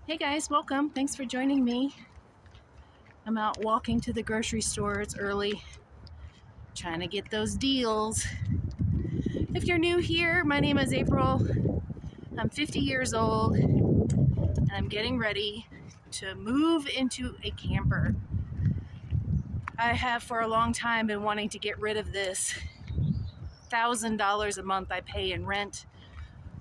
Hey guys, welcome. Thanks for joining me. I'm out walking to the grocery store. It's early, trying to get those deals. If you're new here, my name is April. I'm 50 years old and I'm getting ready to move into a camper. I have for a long time been wanting to get rid of this $1,000 a month I pay in rent,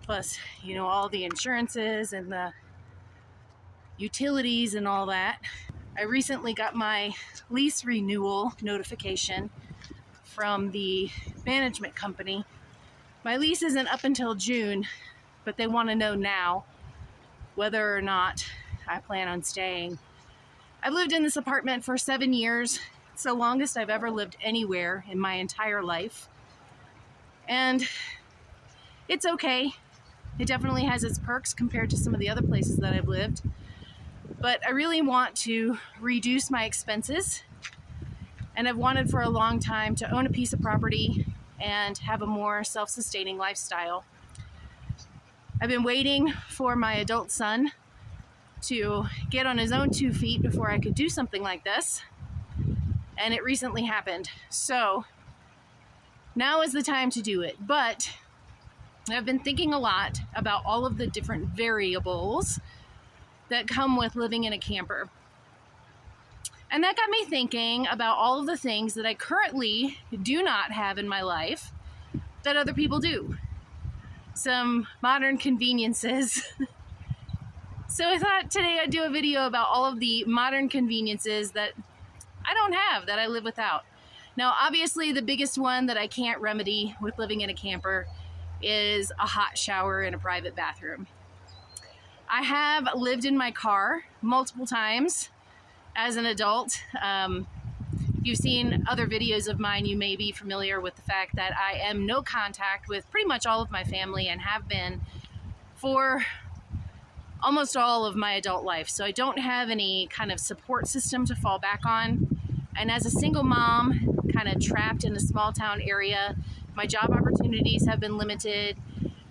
plus, all the insurances and the utilities and all that. I recently got my lease renewal notification from the management company. My lease isn't up until June, but they want to know now whether or not I plan on staying. I've lived in this apartment for 7 years. It's the longest I've ever lived anywhere in my entire life. And it's okay. It definitely has its perks compared to some of the other places that I've lived. But I really want to reduce my expenses, and I've wanted for a long time to own a piece of property and have a more self-sustaining lifestyle. I've been waiting for my adult son to get on his own 2 feet before I could do something like this, and it recently happened. So now is the time to do it. But I've been thinking a lot about all of the different variables that come with living in a camper. And that got me thinking about all of the things that I currently do not have in my life that other people do. Some modern conveniences. So I thought today I'd do a video about all of the modern conveniences that I don't have, that I live without. Now, obviously, the biggest one that I can't remedy with living in a camper is a hot shower and a private bathroom. I have lived in my car multiple times as an adult. If you've seen other videos of mine, you may be familiar with the fact that I am no contact with pretty much all of my family and have been for almost all of my adult life. So I don't have any kind of support system to fall back on. And as a single mom, kind of trapped in a small town area, my job opportunities have been limited,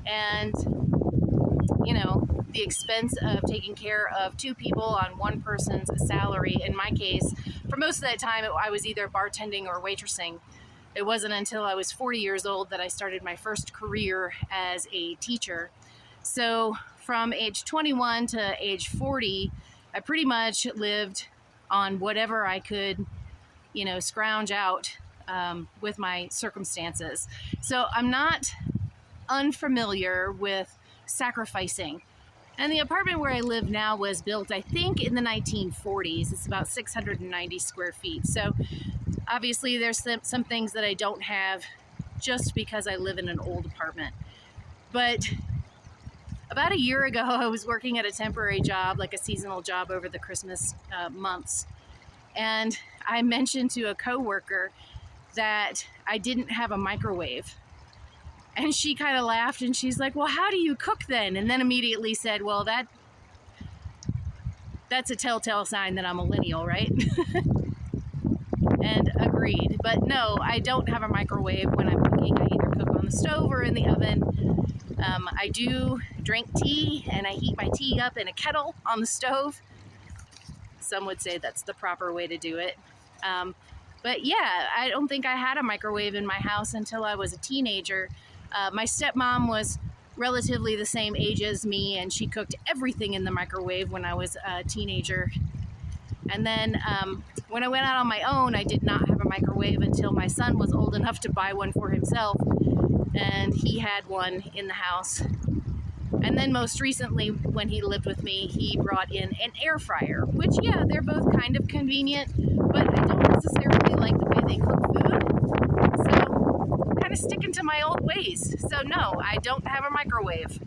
and the expense of taking care of 2 people on one person's salary. In my case, for most of that time, I was either bartending or waitressing. It wasn't until I was 40 years old that I started my first career as a teacher. So from age 21 to age 40, I pretty much lived on whatever I could, scrounge out with my circumstances. So I'm not unfamiliar with sacrificing. And the apartment where I live now was built, I think, in the 1940s. It's about 690 square feet. So obviously there's some things that I don't have just because I live in an old apartment. But about a year ago, I was working at a temporary job, like a seasonal job over the Christmas months. And I mentioned to a coworker that I didn't have a microwave. And she kind of laughed and she's like, well, how do you cook then? And then immediately said, well, that's a telltale sign that I'm a millennial, right? And agreed. But no, I don't have a microwave when I'm cooking. I either cook on the stove or in the oven. I do drink tea, and I heat my tea up in a kettle on the stove. Some would say that's the proper way to do it. But yeah, I don't think I had a microwave in my house until I was a teenager. My stepmom was relatively the same age as me, and she cooked everything in the microwave when I was a teenager. And then when I went out on my own, I did not have a microwave until my son was old enough to buy one for himself, and he had one in the house. And then most recently, when he lived with me, he brought in an air fryer, which, yeah, they're both kind of convenient, but I don't necessarily like the way they cook food. So I'm kind of sticking to my old ways. So no, I don't have a microwave.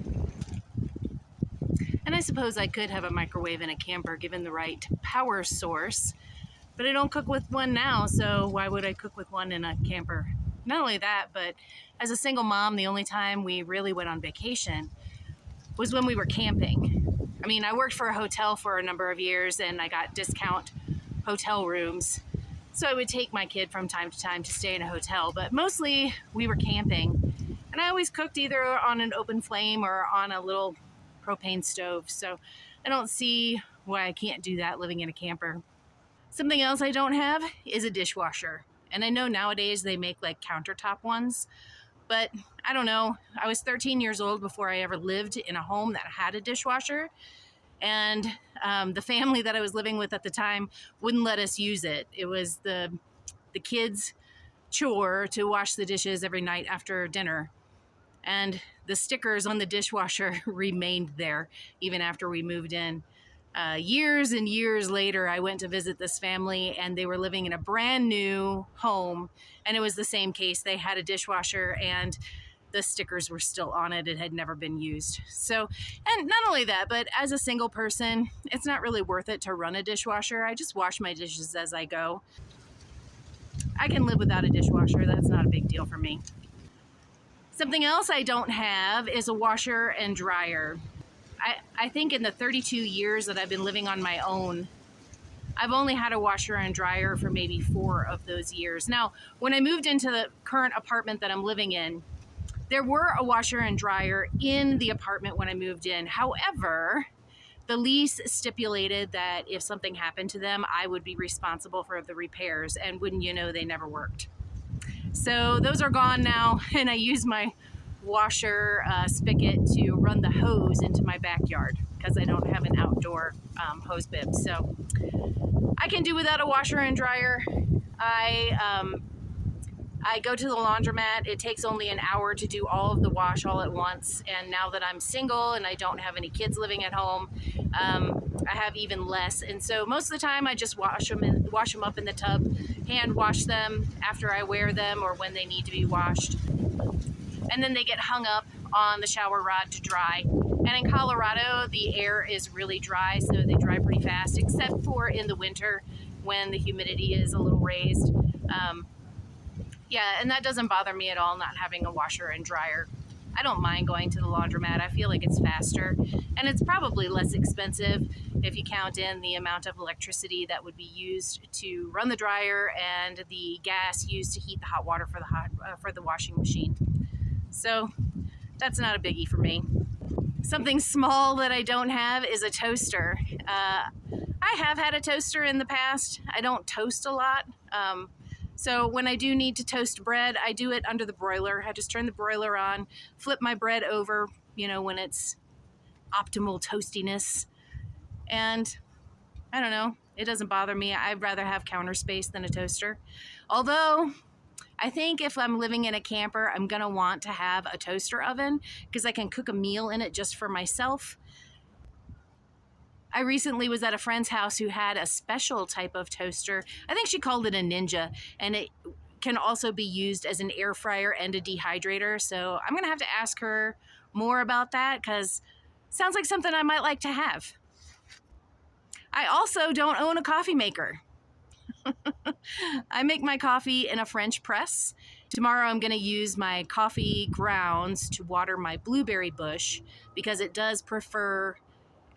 And I suppose I could have a microwave in a camper given the right power source, but I don't cook with one now, so why would I cook with one in a camper? Not only that, but as a single mom, the only time we really went on vacation was when we were camping. I mean, I worked for a hotel for a number of years and I got discount hotel rooms. So I would take my kid from time to time to stay in a hotel, but mostly we were camping. And I always cooked either on an open flame or on a little propane stove. So I don't see why I can't do that living in a camper. Something else I don't have is a dishwasher. And I know nowadays they make like countertop ones, but I don't know. I was 13 years old before I ever lived in a home that had a dishwasher. And the family that I was living with at the time wouldn't let us use it. It was the kids' chore to wash the dishes every night after dinner. And the stickers on the dishwasher remained there even after we moved in. Years and years later, I went to visit this family, and they were living in a brand new home, and it was the same case. They had a dishwasher, and the stickers were still on it. It had never been used. So, and not only that, but as a single person, it's not really worth it to run a dishwasher. I just wash my dishes as I go. I can live without a dishwasher. That's not a big deal for me. Something else I don't have is a washer and dryer. I think in the 32 years that I've been living on my own, I've only had a washer and dryer for maybe 4 of those years. Now, when I moved into the current apartment that I'm living in, there were a washer and dryer in the apartment when I moved in. However, the lease stipulated that if something happened to them, I would be responsible for the repairs, and wouldn't you know, they never worked. So those are gone now, and I use my washer spigot to run the hose into my backyard because I don't have an outdoor hose bib. So I can do without a washer and dryer. I go to the laundromat. It takes only an hour to do all of the wash all at once. And now that I'm single and I don't have any kids living at home, I have even less. And so most of the time I just wash them up in the tub, hand wash them after I wear them or when they need to be washed. And then they get hung up on the shower rod to dry. And in Colorado, the air is really dry, so they dry pretty fast, except for in the winter when the humidity is a little raised. Yeah, and that doesn't bother me at all, not having a washer and dryer. I don't mind going to the laundromat. I feel like it's faster, and it's probably less expensive if you count in the amount of electricity that would be used to run the dryer and the gas used to heat the hot water for the washing machine. So that's not a biggie for me. Something small that I don't have is a toaster. I have had a toaster in the past. I don't toast a lot. So when I do need to toast bread, I do it under the broiler. I just turn the broiler on, flip my bread over, when it's optimal toastiness. And I don't know, it doesn't bother me. I'd rather have counter space than a toaster. Although I think if I'm living in a camper, I'm going to want to have a toaster oven because I can cook a meal in it just for myself. I recently was at a friend's house who had a special type of toaster. I think she called it a Ninja, and it can also be used as an air fryer and a dehydrator. So I'm going to have to ask her more about that because it sounds like something I might like to have. I also don't own a coffee maker. I make my coffee in a French press. Tomorrow I'm going to use my coffee grounds to water my blueberry bush because it does prefer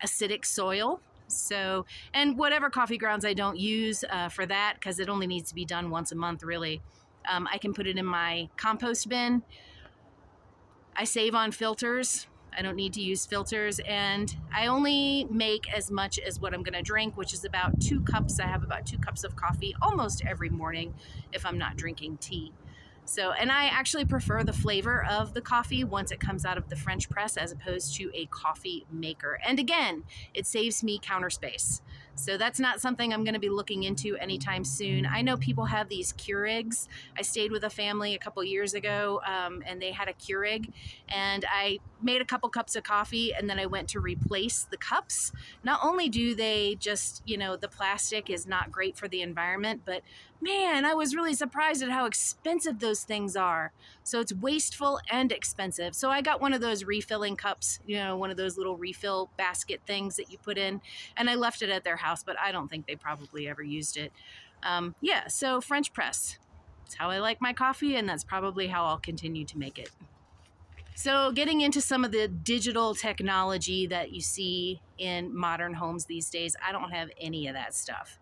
acidic soil. So, and whatever coffee grounds I don't use for that, because it only needs to be done once a month really, I can put it in my compost bin. I save on filters. I don't need to use filters, and I only make as much as what I'm going to drink, which is about 2 cups. I have about 2 cups of coffee almost every morning if I'm not drinking tea. So, and I actually prefer the flavor of the coffee once it comes out of the French press as opposed to a coffee maker. And again, it saves me counter space. So that's not something I'm going to be looking into anytime soon. I know people have these Keurigs. I stayed with a family a couple years ago, and they had a Keurig, and I made a couple cups of coffee, and then I went to replace the cups. Not only do they just, the plastic is not great for the environment, but man, I was really surprised at how expensive those things are. So it's wasteful and expensive. So I got one of those refilling cups, one of those little refill basket things that you put in, and I left it at their house, but I don't think they probably ever used it. So French press. That's how I like my coffee, and that's probably how I'll continue to make it. So getting into some of the digital technology that you see in modern homes these days, I don't have any of that stuff.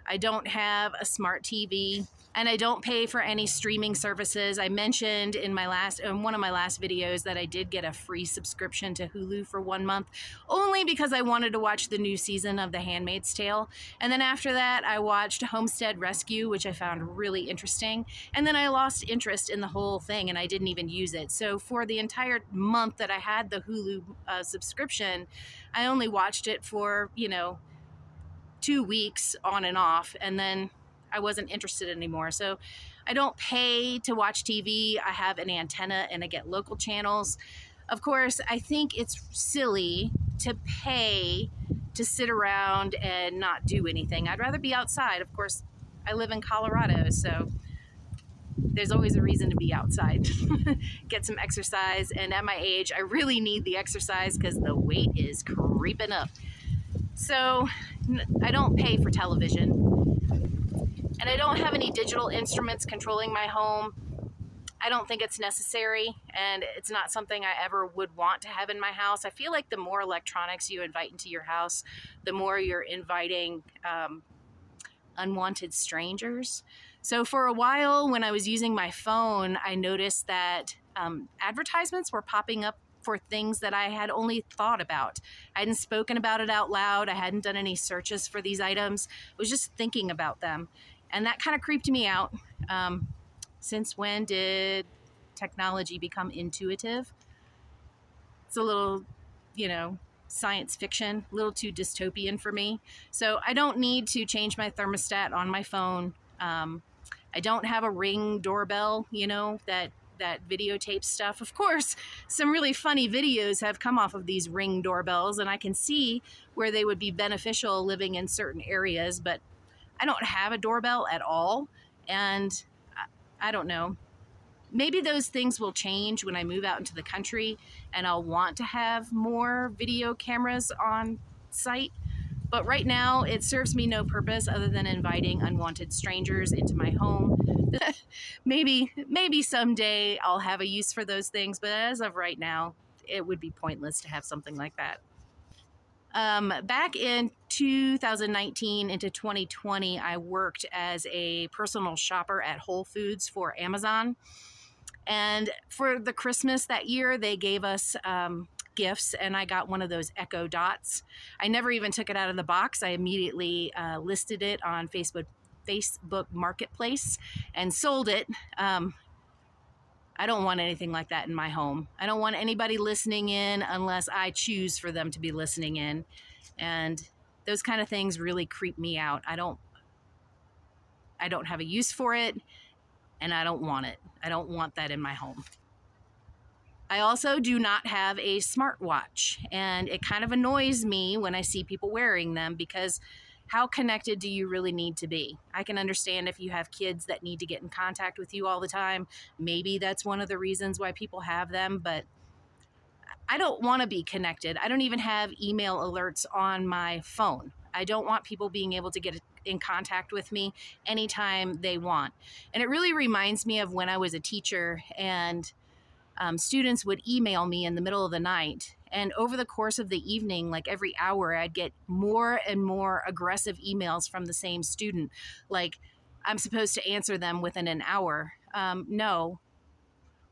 I don't have a smart TV. and I don't pay for any streaming services. I mentioned in one of my last videos that I did get a free subscription to Hulu for 1 month, only because I wanted to watch the new season of The Handmaid's Tale. And then after that, I watched Homestead Rescue, which I found really interesting. And then I lost interest in the whole thing and I didn't even use it. So for the entire month that I had the Hulu subscription, I only watched it for, 2 weeks on and off, and then I wasn't interested anymore. So I don't pay to watch TV. I have an antenna and I get local channels. Of course, I think it's silly to pay to sit around and not do anything. I'd rather be outside. Of course, I live in Colorado, so there's always a reason to be outside. Get some exercise, and at my age, I really need the exercise because the weight is creeping up. So I don't pay for television, and I don't have any digital instruments controlling my home. I don't think it's necessary, and it's not something I ever would want to have in my house. I feel like the more electronics you invite into your house, the more you're inviting unwanted strangers. So for a while, when I was using my phone, I noticed that advertisements were popping up for things that I had only thought about. I hadn't spoken about it out loud. I hadn't done any searches for these items. I was just thinking about them. And that kind of creeped me out. Since when did technology become intuitive? It's a little, science fiction, a little too dystopian for me. So I don't need to change my thermostat on my phone. I don't have a Ring doorbell, that videotapes stuff. Of course, some really funny videos have come off of these Ring doorbells, and I can see where they would be beneficial living in certain areas, but I don't have a doorbell at all. And I don't know. Maybe those things will change when I move out into the country and I'll want to have more video cameras on site. But right now, it serves me no purpose other than inviting unwanted strangers into my home. Maybe someday I'll have a use for those things, but as of right now, it would be pointless to have something like that. Back in 2019 into 2020, I worked as a personal shopper at Whole Foods for Amazon. And for the Christmas that year, they gave us gifts, and I got one of those Echo Dots. I never even took it out of the box. I immediately listed it on Facebook Marketplace and sold it. I don't want anything like that in my home. I don't want anybody listening in unless I choose for them to be listening in. And those kind of things really creep me out. I don't have a use for it, and I don't want it. I don't want that in my home. I also do not have a smartwatch, and it kind of annoys me when I see people wearing them, because how connected do you really need to be? I can understand if you have kids that need to get in contact with you all the time. Maybe that's one of the reasons why people have them, but I don't want to be connected. I don't even have email alerts on my phone. I don't want people being able to get in contact with me anytime they want. And it really reminds me of when I was a teacher and students would email me in the middle of the night. And over the course of the evening, like every hour, I'd get more and more aggressive emails from the same student. Like, I'm supposed to answer them within an hour. No.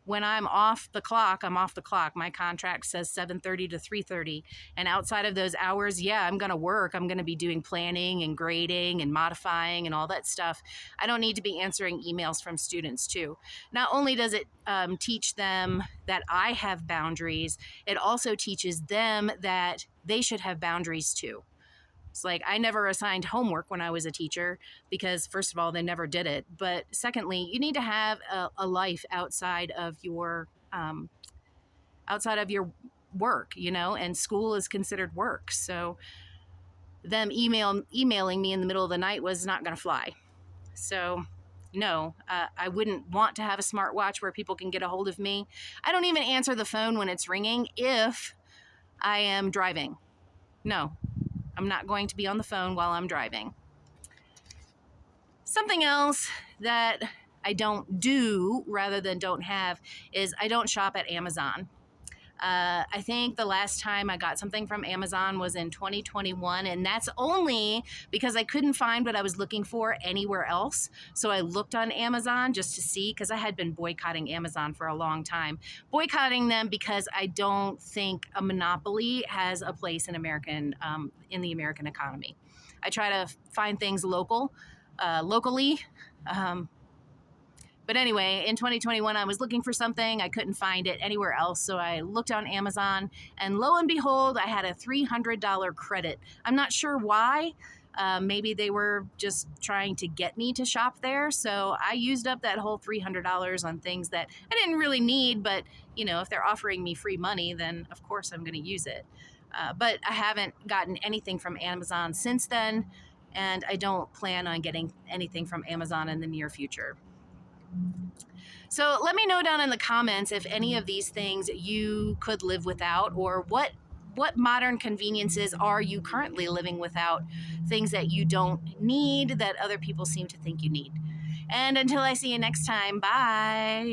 When I'm off the clock, I'm off the clock. My contract says 7:30 to 3:30. And outside of those hours, yeah, I'm going to work. I'm going to be doing planning and grading and modifying and all that stuff. I don't need to be answering emails from students too. Not only does it teach them that I have boundaries, it also teaches them that they should have boundaries too. It's like, I never assigned homework when I was a teacher because, first of all, they never did it. But secondly, you need to have a life outside of your work, and school is considered work. So them emailing me in the middle of the night was not going to fly. So no, I wouldn't want to have a smartwatch where people can get a hold of me. I don't even answer the phone when it's ringing if I am driving. No. I'm not going to be on the phone while I'm driving. Something else that I don't do rather than don't have is I don't shop at Amazon. I think the last time I got something from Amazon was in 2021, and that's only because I couldn't find what I was looking for anywhere else. So I looked on Amazon just to see, because I had been boycotting Amazon for a long time. Boycotting them because I don't think a monopoly has a place in in the American economy. I try to find things locally. But anyway, in 2021, I was looking for something. I couldn't find it anywhere else. So I looked on Amazon, and lo and behold, I had a $300 credit. I'm not sure why. Maybe they were just trying to get me to shop there. So I used up that whole $300 on things that I didn't really need. But, you know, if they're offering me free money, then of course I'm going to use it. But I haven't gotten anything from Amazon since then. And I don't plan on getting anything from Amazon in the near future. So let me know down in the comments if any of these things you could live without, or what modern conveniences are you currently living without, things that you don't need that other people seem to think you need. And until I see you next time, bye.